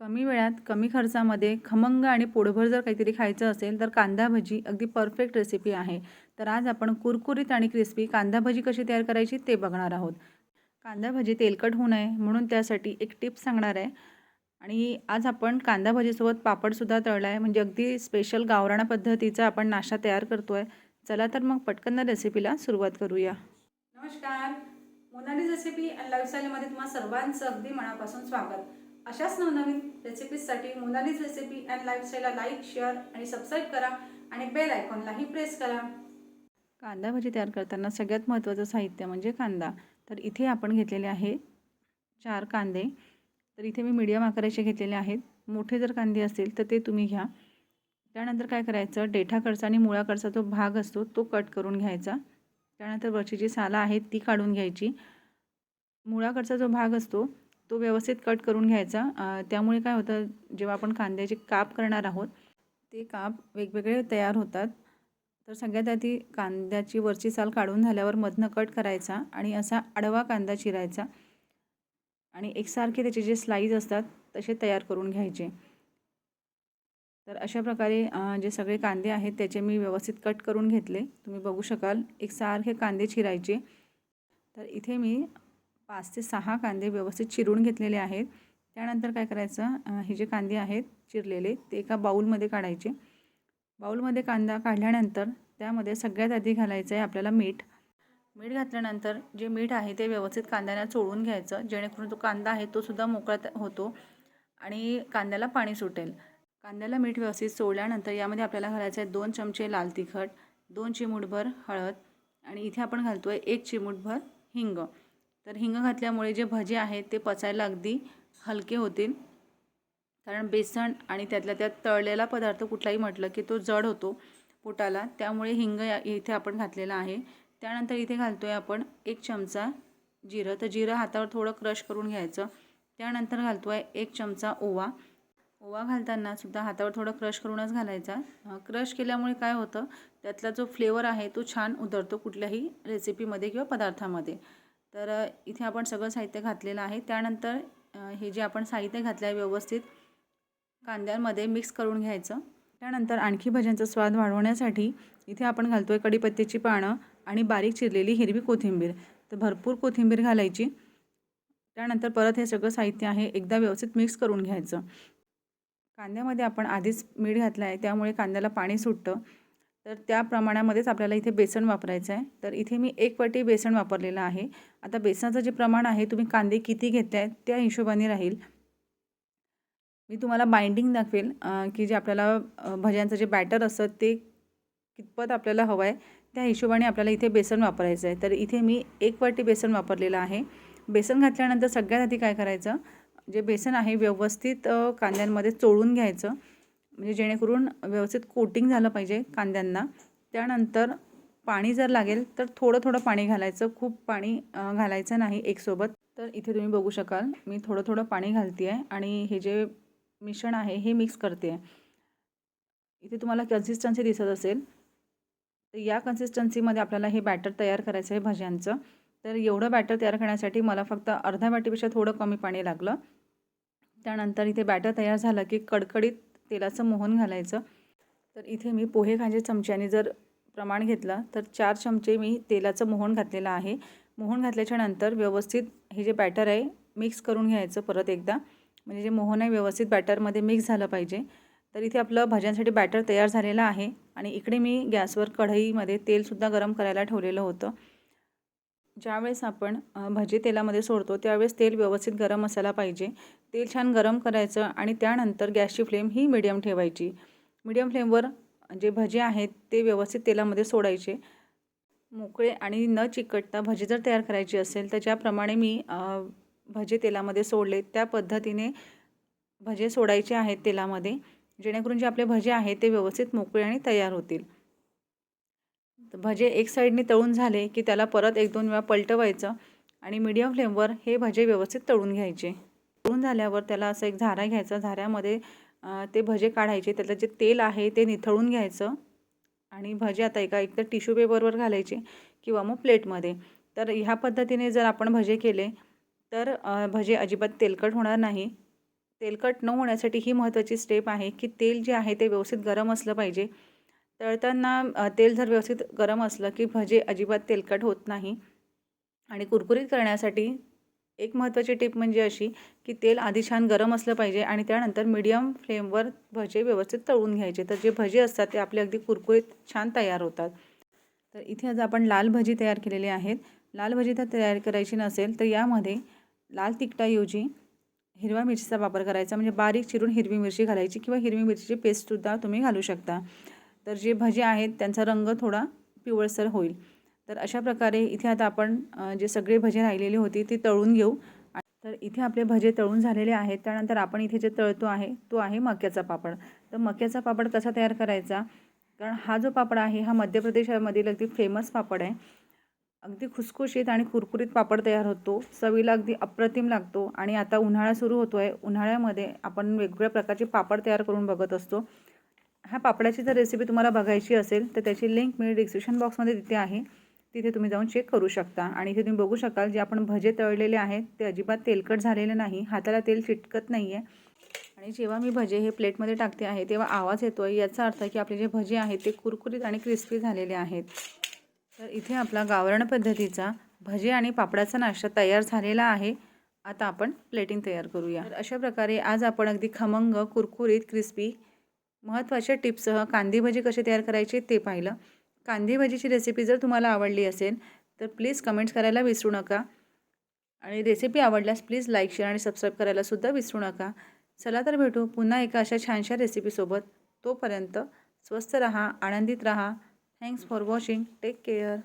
कमी वेळात कमी खर्चामध्ये खमंग आणि पोटभर जर काहीतरी खायचं असेल तर कांदा भजी अगदी परफेक्ट रेसिपी आहे. तर आज आपण कुरकुरीत आणि क्रिस्पी कांदा भजी कशी तयार करायची ते बघणार आहोत. कांदा भजी तेलकट होऊ नये म्हणून त्यासाठी एक टिप सांगणार आहे. आणि आज आपण कांदा भजीसोबत पापडसुद्धा तळला आहे, म्हणजे अगदी स्पेशल गावराणा पद्धतीचा आपण नाश्ता तयार करतो आहे. चला तर मग पटकन रेसिपीला सुरुवात करूया. नमस्कार, मोनालीज रेसिपी अँड लाईफस्टाईलमध्ये तुम्हा सर्वांचं अगदी मनापासून स्वागत. अशाच नवनवीन रेसिपीजसाठी मोनालीज रेसिपी अँड लाईफस्टाईलला लाईक, शेअर आणि सबस्क्राईब करा आणि बेल आयकॉनलाही प्रेस करा. कांदा भजी तयार करताना सगळ्यात महत्त्वाचं साहित्य म्हणजे कांदा. तर इथे आपण घेतलेले आहे 4 कांदे. तर इथे मी मीडियम आकाराचे घेतलेले आहेत. मोठे जर कांदे असतील तर ते तुम्ही घ्या. त्यानंतर काय करायचं, देठाकडचा आणि मुळाकडचा जो भाग असतो तो कट करून घ्यायचा. त्यानंतर वरची जी सालं आहेत ती काढून घ्यायची. मुळाकडचा जो भाग असतो तो व्यवस्थित कट करून घ्यायचा. त्यामुळे काय होतं, जेव्हा आपण कांद्याचे काप करणार आहोत ते काप वेगवेगळे तयार होतात. तर सगळ्यात आधी कांद्याची वरची साल काढून झाल्यावर मधनं कट करायचा आणि असा आडवा कांदा चिरायचा आणि एकसारखे त्याचे जे स्लाईज असतात तसे तयार करून घ्यायचे. तर अशा प्रकारे जे सगळे कांदे आहेत त्याचे मी व्यवस्थित कट करून घेतले. तुम्ही बघू शकाल एकसारखे कांदे चिरायचे. तर इथे मी 5 ते 6 कांदे व्यवस्थित चिरून घेतलेले आहेत. त्यानंतर काय करायचं, हे जे कांदे आहेत चिरलेले ते एका बाऊलमध्ये काढायचे. बाऊलमध्ये कांदा काढल्यानंतर त्यामध्ये सगळ्यात आधी घालायचं आहे आपल्याला मीठ. मीठ घातल्यानंतर जे मीठ आहे ते व्यवस्थित कांद्याला चोळून घ्यायचं, जेणेकरून तो कांदा आहे तो सुद्धा मोकळा होतो आणि कांद्याला पाणी सुटेल. कांद्याला मीठ व्यवस्थित चोळल्यानंतर यामध्ये आपल्याला घालायचं आहे 2 चमचे लाल तिखट, 2 चिमूटभर हळद आणि इथे आपण घालतो आहे 1 चिमूटभर हिंग. तर हिंग घातल्यामुळे जे भजे आहेत ते पचायला अगदी हलके होतील, कारण बेसन आणि त्यातल्या त्यात तळलेला पदार्थ कुठलाही म्हटलं की तो जड होतो पोटाला, त्यामुळे हिंग इथे आपण घातलेला आहे. त्यानंतर इथे घालतो आहे आपण 1 चमचा जिरं. तर जिरं हातावर थोडं क्रश करून घ्यायचं. त्यानंतर घालतो आहे 1 चमचा ओवा. ओवा घालताना सुद्धा हातावर थोडं क्रश करूनच घालायचा. क्रश केल्यामुळे काय होतं, त्यातला जो फ्लेवर आहे तो छान उतरतो कुठल्याही रेसिपीमध्ये किंवा पदार्थामध्ये. तर इथे आपण सगळं साहित्य घातलेलं आहे. त्यानंतर हे जे आपण साहित्य घातलं आहे व्यवस्थित कांद्यांमध्ये मिक्स करून घ्यायचं. त्यानंतर आणखी भज्यांचा स्वाद वाढवण्यासाठी इथे आपण घालतो आहे कढीपत्त्याची पानं आणि बारीक चिरलेली हिरवी कोथिंबीर. तर भरपूर कोथिंबीर घालायची. त्यानंतर परत हे सगळं साहित्य आहे एकदा व्यवस्थित मिक्स करून घ्यायचं. कांद्यामध्ये आपण आधीच मीठ घातलं आहे त्यामुळे कांद्याला पाणी सुटतं. तर त्या प्रमाणामध्येच आपल्याला इथे बेसन वापरायचं आहे. तर इथे मी 1 वाटी बेसन वापरलेलं आहे. आता बेसनाचं जे प्रमाण आहे तुम्ही कांदे किती घेत आहेत त्या हिशोबाने राहील. मी तुम्हाला बाइंडिंग दाखवेल की जे आपल्याला भज्यांचं जे बॅटर असतं ते कितपत आपल्याला हवं आहे त्या हिशोबाने आपल्याला इथे बेसन वापरायचं आहे. तर इथे मी 1 वाटी बेसन वापरलेलं आहे. बेसन घातल्यानंतर सगळ्यात आधी काय करायचं, जे बेसन आहे व्यवस्थित कांद्यांमध्ये चोळून घ्यायचं, म्हणजे जेणेकरून व्यवस्थित कोटिंग झालं पाहिजे कांद्यांना. त्यानंतर पाणी जर लागेल तर थोडं थोडं पाणी घालायचं, खूप पाणी घालायचं नाही एकसोबत. तर इथे तुम्ही बघू शकाल मी थोडं थोडं पाणी घालते आहे आणि हे जे मिश्रण आहे हे मिक्स करते आहे. इथे तुम्हाला कन्सिस्टन्सी दिसत असेल. तर या कन्सिस्टन्सीमध्ये आपल्याला हे बॅटर तयार करायचं आहे भज्यांचं. तर एवढं बॅटर तयार करण्यासाठी मला फक्त अर्ध्या वाटीपेक्षा थोडं कमी पाणी लागलं. त्यानंतर इथे बॅटर तयार झालं की कडकडीत तेलाचं मोहन घालायचं. तर इथे मी पोहे खायचे चमच्याने जर प्रमाण घेतलं तर 4 चमचे मी तेलाचं मोहन घातलेलं आहे. मोहन घातल्याच्या नंतर व्यवस्थित हे जे बॅटर आहे मिक्स करून घ्यायचं परत एकदा, म्हणजे जे मोहन आहे व्यवस्थित बॅटरमध्ये मिक्स झालं पाहिजे. तर इथे आपलं भज्यांसाठी बॅटर तयार झालेलं आहे आणि इकडे मी गॅसवर कढईमध्ये तेलसुद्धा गरम करायला ठेवलेलं होतं. ज्यावेळेस आपण भजी तेलामध्ये सोडतो त्यावेळेस तेल व्यवस्थित गरम असायला पाहिजे. तेल छान गरम करायचं आणि त्यानंतर गॅसची फ्लेम ही मीडियम ठेवायची. मीडियम फ्लेमवर जे भजे आहेत ते व्यवस्थित तेलामध्ये सोडायचे. मोकळे आणि न चिकटता भजी जर तयार करायची असेल तर ज्याप्रमाणे मी भजे तेलामध्ये सोडले त्या पद्धतीने भजे सोडायचे आहेत तेलामध्ये, जेणेकरून जे आपले भजे आहेत ते व्यवस्थित मोकळे आणि तयार होतील. तर भजे एक साईडने तळून झाले की त्याला परत 1-2 वेळा पलटवायचं आणि मीडियम फ्लेमवर हे भजे व्यवस्थित तळून घ्यायचे. तळून झाल्यावर त्याला असं एक झारा घ्यायचा, झाऱ्यामध्ये ते भजे काढायचे, त्यातलं जे तेल आहे ते निथळून घ्यायचं आणि भजे आता एकतर टिश्यू पेपरवर घालायचे किंवा मग प्लेटमध्ये. तर ह्या पद्धतीने जर आपण भजे केले तर भजे अजिबात तेलकट होणार नाही तेलकट न होण्यासाठी ही महत्त्वाची स्टेप आहे की तेल जे आहे ते व्यवस्थित गरम असलं पाहिजे. तळताना तेल जर व्यवस्थित गरम असलं की भजे अजिबात तेलकट होत नाही. आणि कुरकुरीत करण्यासाठी एक महत्त्वाची टिप म्हणजे अशी की तेल आधी छान गरम असलं पाहिजे आणि त्यानंतर मीडियम फ्लेमवर भजे व्यवस्थित तळून घ्यायचे. तर जे भजे असतात ते आपले अगदी कुरकुरीत छान तयार होतात. तर इथे आज आपण लाल भजी तयार केलेली आहेत. लाल भजी तर तयार करायची नसेल तर यामध्ये लाल तिखटाऐवजी हिरव्या मिरचीचा वापर करायचा, म्हणजे बारीक चिरून हिरवी मिरची घालायची किंवा हिरवी मिरचीची पेस्टसुद्धा तुम्ही घालू शकता. तर जे भजे आहेत त्यांचा रंग थोडा पिवळसर होईल. तर अशा प्रकारे इथे आता आपण जे सगळे भजे राहिलेली होती ती तळून घेऊ. तर इथे आपले भजे तळून झालेले आहेत. त्यानंतर आपण इथे जे तळतो आहे तो आहे मक्याचा पापड. तर मक्याचा पापड कसा तयार करायचा, कारण हा जो पापड आहे हा मध्य प्रदेशामधील अगदी फेमस पापड आहे. अगदी खुसखुशीत आणि कुरकुरीत पापड तयार होतो. चवीला अगदी अप्रतिम लागतो. आणि आता उन्हाळा सुरू होतो आहे. उन्हाळ्यामध्ये आपण वेगवेगळ्या प्रकारचे पापड तयार करून बघत असतो. ह्या पापडाची जर रेसिपी तुम्हाला बघायची असेल तर त्याची लिंक मी डिस्क्रिप्शन बॉक्समध्ये देते आहे. तिथे तुम्ही जाऊन चेक करू शकता. आणि इथे तुम्ही बघू शकाल जे आपण भजे तळलेले आहेत ते अजिबात तेलकट झालेले नाही, हाताला तेल चिटकत नाही आहे. आणि जेव्हा मी भजे हे प्लेटमध्ये टाकते आहे तेव्हा आवाज येतो आहे, याचा अर्थ की आपले जे भजे आहेत ते कुरकुरीत आणि क्रिस्पी झालेले आहेत. तर इथे आपला गावरान पद्धतीचा भजे आणि पापडाचा नाश्ता तयार झालेला आहे. आता आपण प्लेटिंग तयार करूया. तर अशा प्रकारे आज आपण अगदी खमंग, कुरकुरीत, क्रिस्पी महत्त्वाच्या टिप्ससह कांदी भजी कसे तयार करायचे ते पाहिलं. कांदी भजीची रेसिपी जर तुम्हाला आवडली असेल तर प्लीज कमेंट्स करायला विसरू नका. आणि रेसिपी आवडल्यास प्लीज लाईक, शेअर आणि सबस्क्राईब करायला सुद्धा विसरू नका. चला तर भेटू पुन्हा एका अशा छानशा रेसिपीसोबत. तोपर्यंत स्वस्थ रहा, आनंदित रहा. Thanks for watching. Take care.